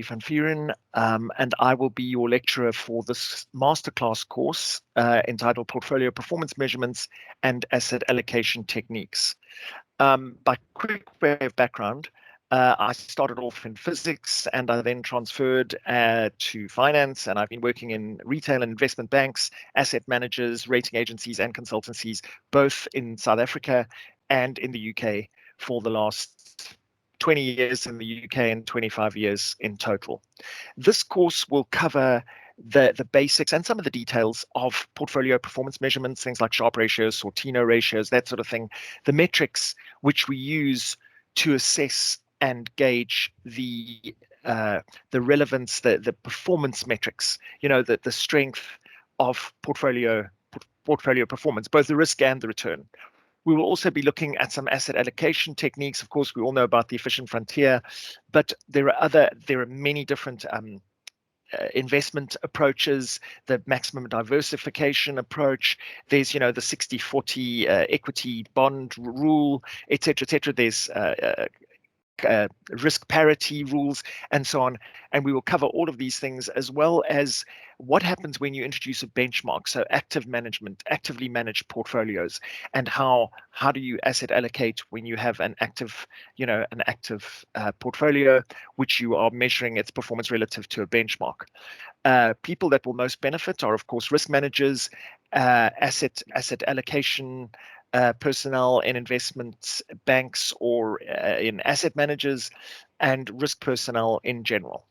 van Vuren, and I will be your lecturer for this masterclass course entitled Portfolio Performance Measurements and Asset Allocation Techniques. By quick way of background, I started off in physics and I then transferred to finance, and I've been working in retail and investment banks, asset managers, rating agencies, and consultancies, both in South Africa and in the UK for the last 20 years in the UK and 25 years in total. This course will cover the basics and some of the details of portfolio performance measurements, things like Sharpe ratios, Sortino ratios, that sort of thing, the metrics which we use to assess and gauge the relevance, the performance metrics, the strength of portfolio performance, both the risk and the return. We will also be looking at some asset allocation techniques. Of course, we all know about the efficient frontier, but there are many different investment approaches, the maximum diversification approach. There's, the 60-40 equity bond rule, et cetera. There's risk parity rules and so on, and we will cover all of these things, as well as what happens when you introduce a benchmark, so active management, actively managed portfolios, and how do you asset allocate when you have an active portfolio which you are measuring its performance relative to a benchmark. People that will most benefit are, of course, risk managers, asset allocation personnel in investment banks or in asset managers, and risk personnel in general.